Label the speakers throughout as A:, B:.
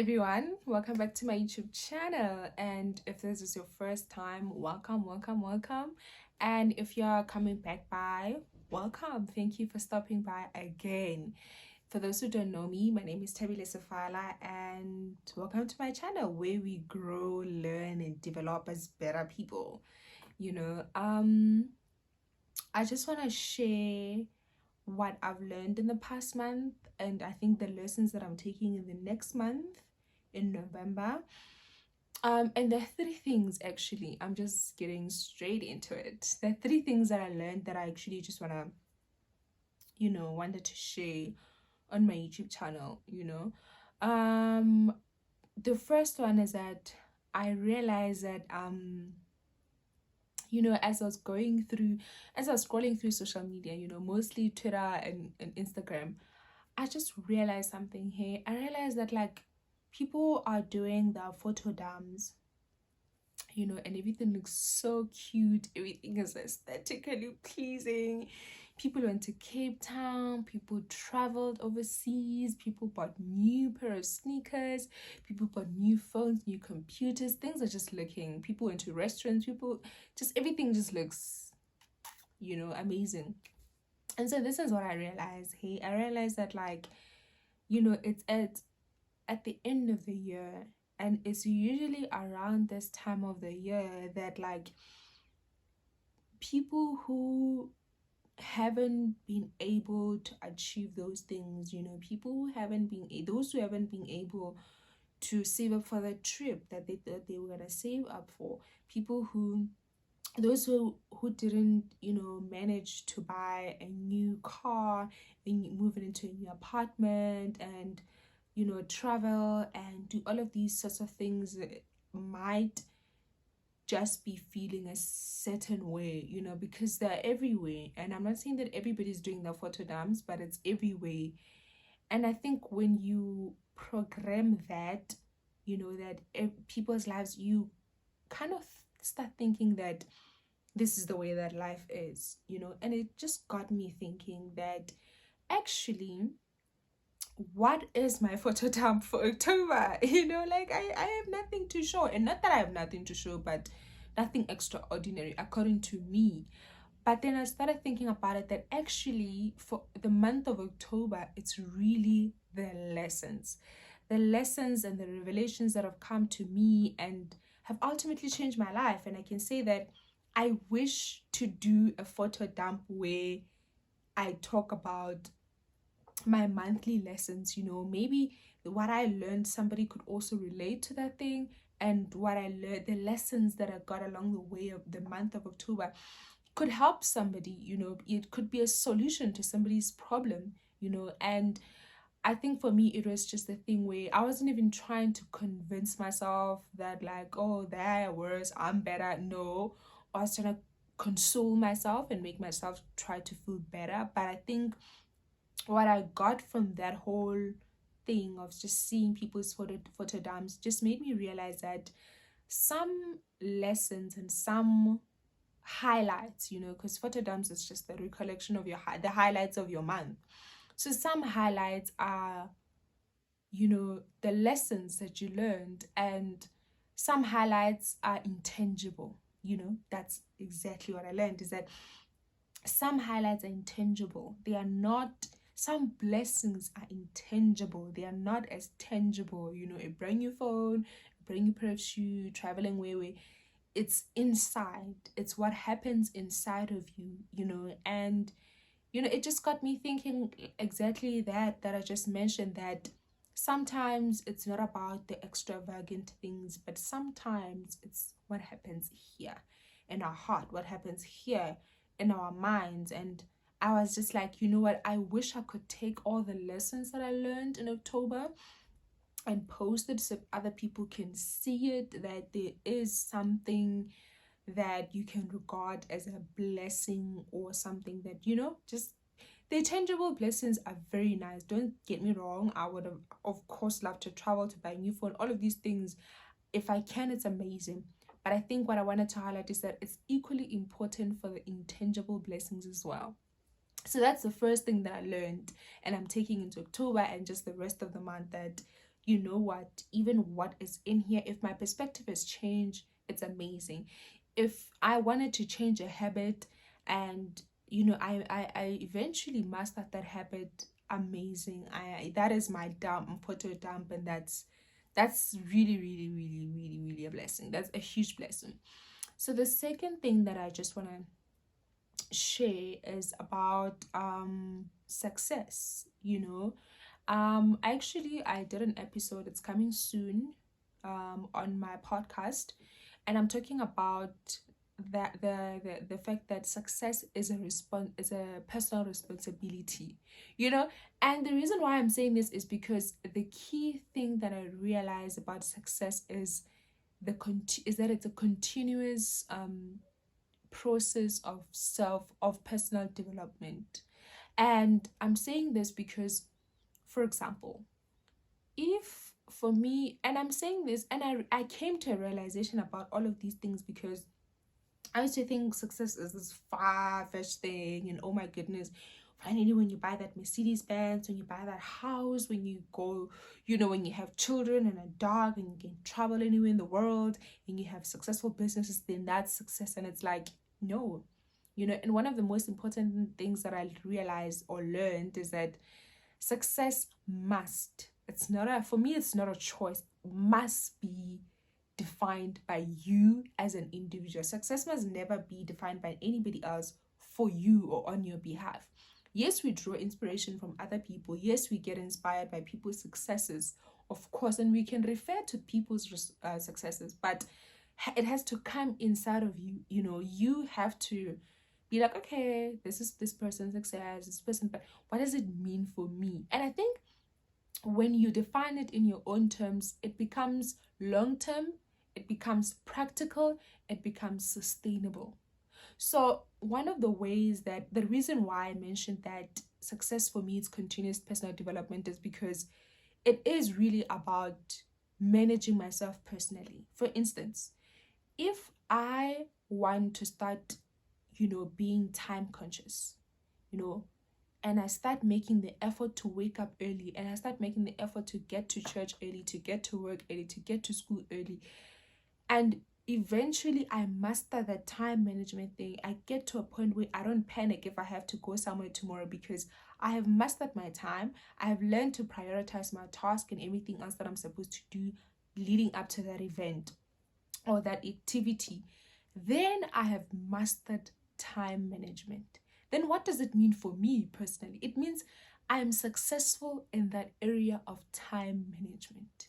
A: everyone, welcome back to my YouTube channel. And if this is your first time, welcome. And if you're coming back by, welcome. Thank you for stopping by again. For those who don't know me, my name is Tabile Sefala, and welcome to my channel where we grow, learn, and develop as better people. I just want to share what I've learned in the past month, and I think the lessons that I'm taking in the next month in November. And there are three things actually. I'm just getting straight into it. There are three things that I learned that I actually just wanted to share on my YouTube channel. The first one is that I realized that as I was scrolling through social media, mostly Twitter and Instagram, I just realized something here. I realized that like people are doing the photo dams, and everything looks so cute. Everything is aesthetically pleasing. People went to Cape Town, people traveled overseas, people bought new pair of sneakers, people bought new phones, new computers. Things are just looking, people went to restaurants, everything just looks, amazing. And so this is what I realized. Hey, I realized that like, it's at the end of the year, and it's usually around this time of the year that like people who haven't been able to achieve those things, people who haven't been those who haven't been able to save up for the trip that they thought they were gonna save up for, those who didn't manage to buy a new car and move it into a new apartment and travel and do all of these sorts of things, might just be feeling a certain way, because they're everywhere. And I'm not saying that everybody's doing the photo dams, but it's everywhere. And I think when you program that, that people's lives, you kind of start thinking that this is the way that life is, and it just got me thinking that actually, what is my photo dump for October? Like I have nothing to show, and not that I have nothing to show, but nothing extraordinary according to me. But then I started thinking about it, that actually for the month of October, it's really the lessons and the revelations that have come to me and have ultimately changed my life. And I can say that I wish to do a photo dump where I talk about my monthly lessons. Maybe what I learned, somebody could also relate to that thing, and what I learned, the lessons that I got along the way of the month of October, could help somebody. It could be a solution to somebody's problem. And I think for me, it was just a thing where I wasn't even trying to convince myself that like, oh, they're worse, I'm better. No, I was trying to console myself and make myself try to feel better. But I think what I got from that whole thing of just seeing people's photo dumps just made me realize that some lessons and some highlights, because photo dumps is just the recollection of the highlights of your month. So some highlights are, the lessons that you learned, and some highlights are intangible. That's exactly what I learned, is that some highlights are intangible. They are not, some blessings are intangible. They are not as tangible. A brand new phone, a brand new pair of shoes, traveling way. It's inside. It's what happens inside of you, and it just got me thinking exactly that I just mentioned, that sometimes it's not about the extravagant things, but sometimes it's what happens here in our heart, what happens here in our minds. And I was just like, you know what, I wish I could take all the lessons that I learned in October and post it so other people can see it, that there is something that you can regard as a blessing, or something that, just the tangible blessings are very nice. Don't get me wrong. I would have, of course, loved to travel, to buy a new phone, all of these things. If I can, it's amazing. But I think what I wanted to highlight is that it's equally important for the intangible blessings as well. So that's the first thing that I learned, and I'm taking into October and just the rest of the month, that you know what, even what is in here, if my perspective has changed, it's amazing. If I wanted to change a habit and I eventually mastered that habit, amazing. I That is my dump, photo dump, and that's really, really, really, really, really a blessing. That's a huge blessing. So the second thing that I just want to share is about success. Actually, I did an episode, it's coming soon, on my podcast, and I'm talking about that the fact that success is a personal responsibility, you know and the reason why I'm saying this is because the key thing that I realize about success is is that it's a continuous process of personal development. And I'm saying this because, for example, if for me, and I'm saying this, and I came to a realization about all of these things because I used to think success is this far-fetched thing, and oh my goodness, finally when you buy that Mercedes Benz, when you buy that house, when you go, when you have children and a dog and you can travel anywhere in the world and you have successful businesses, then that's success. And it's like, no. And one of the most important things that I realized or learned is that success must, it's not a, for me, it's not a choice, must be defined by you as an individual. Success must never be defined by anybody else for you or on your behalf. Yes, we draw inspiration from other people. Yes, we get inspired by people's successes, of course, and we can refer to people's successes, but it has to come inside of you. You have to be like, okay, this is this person's success, this person, but what does it mean for me? And I think when you define it in your own terms, it becomes long term, it becomes practical, it becomes sustainable. So, one of the ways that the reason why I mentioned that success for me is continuous personal development is because it is really about managing myself personally. For instance, if I want to start, being time conscious, you know, and I start making the effort to wake up early, and I start making the effort to get to church early, to get to work early, to get to school early, and eventually I master the time management thing, I get to a point where I don't panic if I have to go somewhere tomorrow because I have mastered my time. I have learned to prioritize my task and everything else that I'm supposed to do leading up to that event or that activity. Then I have mastered time management. Then what does it mean for me personally? It means I am successful in that area of time management,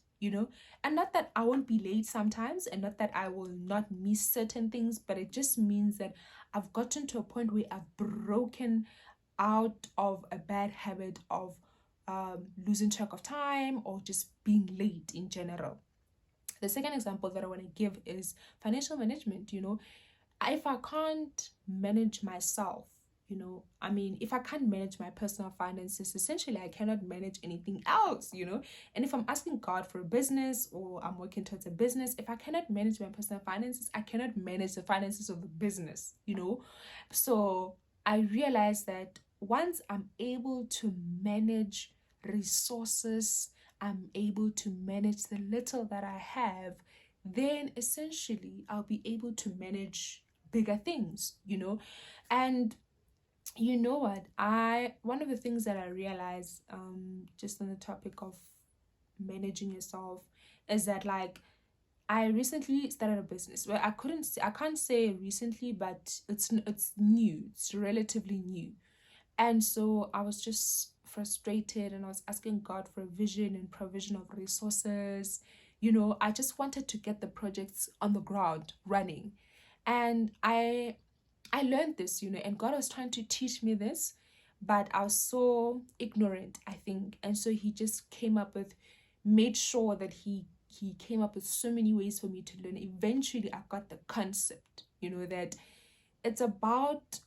A: and not that I won't be late sometimes, and not that I will not miss certain things, but it just means that I've gotten to a point where I've broken out of a bad habit of losing track of time or just being late in general. The second example that I want to give is financial management. If I can't manage myself, if I can't manage my personal finances, essentially I cannot manage anything else, And if I'm asking God for a business or I'm working towards a business, if I cannot manage my personal finances, I cannot manage the finances of the business. So I realized that once I'm able to manage resources, I'm able to manage the little that I have, then essentially I'll be able to manage bigger things. And you know what? One of the things that I realized just on the topic of managing yourself is that, like, I recently started a business. Well, I can't say recently, but it's new. It's relatively new. And so I was just frustrated and I was asking God for a vision and provision of resources. I just wanted to get the projects on the ground running. And I learned this, and God was trying to teach me this, but I was so ignorant, I think. And so he just made sure that he came up with so many ways for me to learn. Eventually I got the concept, that it's about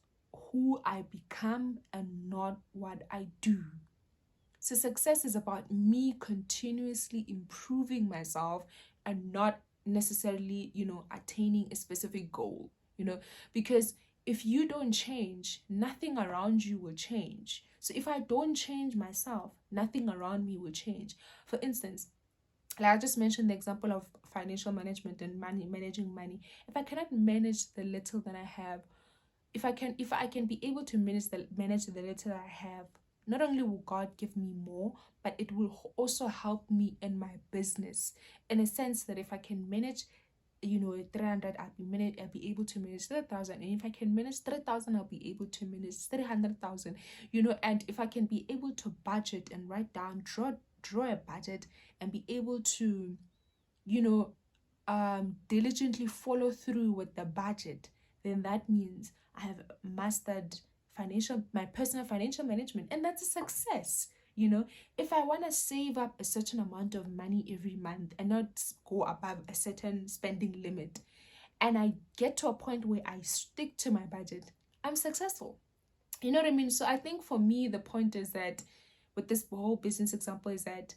A: who I become and not what I do. So success is about me continuously improving myself and not necessarily, attaining a specific goal, because if you don't change, nothing around you will change. So if I don't change myself, nothing around me will change. For instance, Like I just mentioned the example of financial management and money, managing money. If I cannot manage the little that I have, if I can be able to manage the little that I have, not only will God give me more, but it will also help me in my business, in a sense that if I can manage, 300, I'll be able to manage 3,000. And if I can manage 3,000, I'll be able to manage 300,000. And if I can be able to budget and write down, draw a budget, and be able to, you know, diligently follow through with the budget, then that means I have mastered my personal financial management, and that's a success. If I want to save up a certain amount of money every month and not go above a certain spending limit, and I get to a point where I stick to my budget, I'm successful. You know what I mean? So I think for me, the point is that with this whole business example is that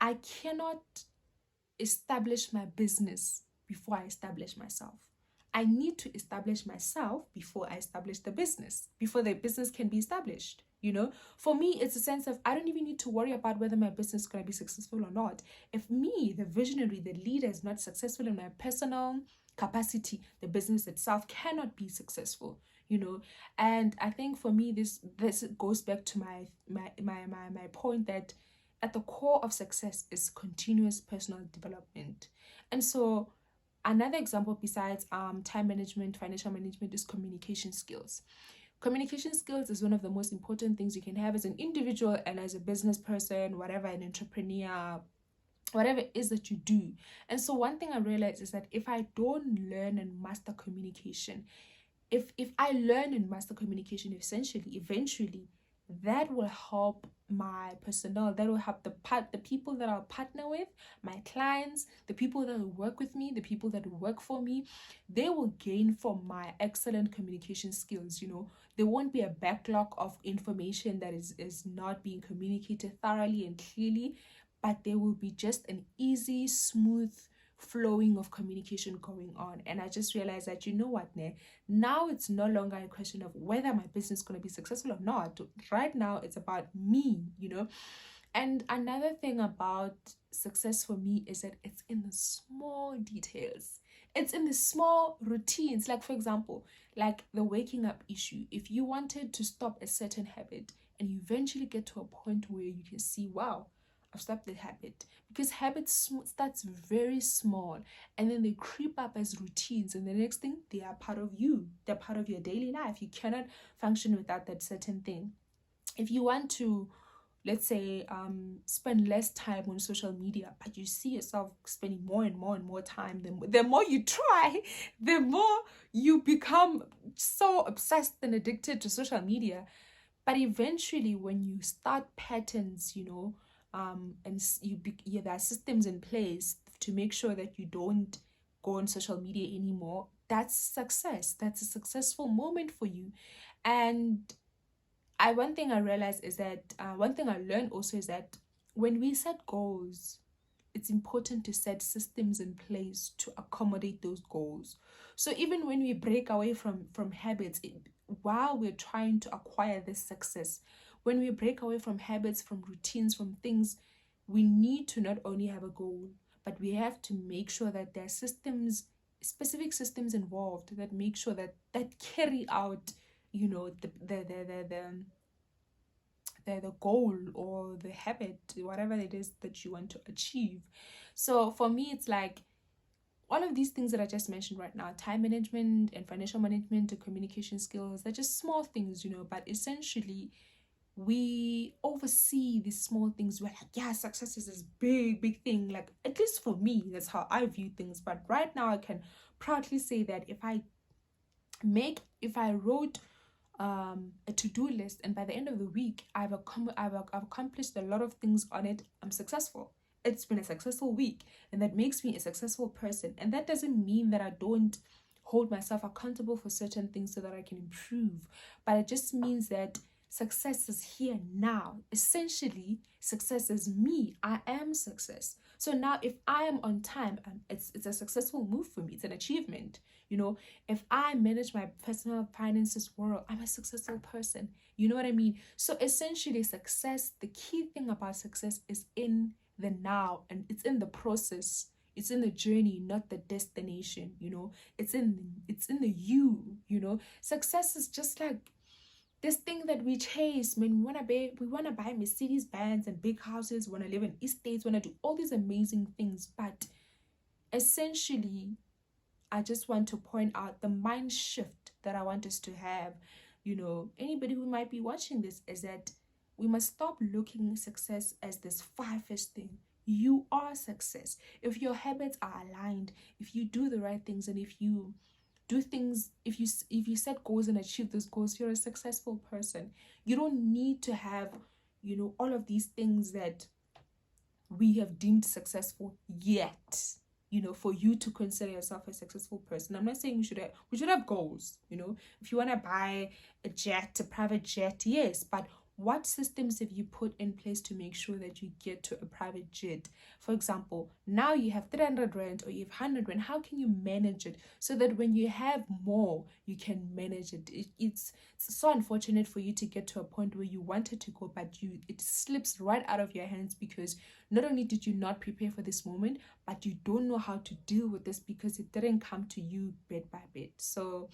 A: I cannot establish my business before I establish myself. I need to establish myself before I establish the business, before the business can be established. For me, it's a sense of I don't even need to worry about whether my business is going to be successful or not. If me, the visionary, the leader, is not successful in my personal capacity, the business itself cannot be successful. And I think for me, this goes back to my point that at the core of success is continuous personal development. And so another example besides time management, financial management, is communication skills. Communication skills is one of the most important things you can have as an individual and as a business person, whatever, an entrepreneur, whatever it is that you do. And so one thing I realized is that if I don't learn and master communication, if I learn and master communication, eventually that will help my personnel, that will help the people that I'll partner with, my clients, the people that will work with me, the people that will work for me. They will gain from my excellent communication skills. There won't be a backlog of information that is not being communicated thoroughly and clearly, but there will be just an easy, smooth flowing of communication going on. And I just realized that, you know what, now it's no longer a question of whether my business is going to be successful or not. Right now it's about me. And another thing about success for me is that it's in the small details. It's in the small routines. Like, for example, like the waking up issue. If you wanted to stop a certain habit and you eventually get to a point where you can see, wow, I've stopped the habit. Because habits starts very small, and then they creep up as routines, and the next thing, they are part of you. They're part of your daily life. You cannot function without that certain thing. If you want to, let's say, spend less time on social media, but you see yourself spending more and more and more time, the more you try, the more you become so obsessed and addicted to social media. But eventually, when you start patterns, and there are systems in place to make sure that you don't go on social media anymore, that's success. That's a successful moment for you. And one thing I realized is that one thing I learned also is that when we set goals, it's important to set systems in place to accommodate those goals. So even when we break away from habits, while we're trying to acquire this success, when we break away from habits, from routines, from things, we need to not only have a goal, but we have to make sure that there are specific systems involved that make sure that carry out, the goal or the habit, whatever it is that you want to achieve. So for me, it's like all of these things that I just mentioned right now, time management and financial management and communication skills, they're just small things, but essentially we oversee these small things. We're like, yeah, success is this big, big thing. Like, at least for me, that's how I view things. But right now I can proudly say that if I wrote a to-do list, and by the end of the week I've accomplished a lot of things on it, I'm successful. It's been a successful week, and that makes me a successful person. And that doesn't mean that I don't hold myself accountable for certain things so that I can improve, but it just means that success is here now. Essentially, success is me. I am success. So now if I am on time, it's a successful move for me. It's an achievement. If I manage my personal finances well, I'm a successful person. You know what I mean? So essentially, success, the key thing about success is in the now, and it's in the process. It's in the journey, not the destination, it's in the success is just like this thing that we chase. When we wanna buy Mercedes Benz and big houses, wanna live in estates, wanna do all these amazing things, but essentially I just want to point out the mind shift that I want us to have. Anybody who might be watching this, is that we must stop looking success as this far-fetched thing. You are success. If your habits are aligned, if you do the right things, and if you do things, if you set goals and achieve those goals, you're a successful person. You don't need to have, all of these things that we have deemed successful yet, for you to consider yourself a successful person. I'm not saying we should have goals. If you want to buy a private jet, yes, but what systems have you put in place to make sure that you get to a private jet? For example, now you have 300 rand or you have 100 rand. How can you manage it so that when you have more, you can manage it? It's so unfortunate for you to get to a point where you wanted to go, but it slips right out of your hands because not only did you not prepare for this moment, but you don't know how to deal with this because it didn't come to you bit by bit. So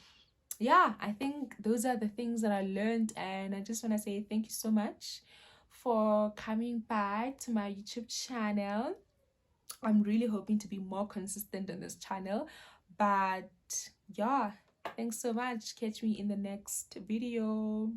A: yeah, I think those are the things that I learned, and I just want to say thank you so much for coming back to my YouTube channel. I'm really hoping to be more consistent on this channel, but yeah, thanks so much. Catch me in the next video.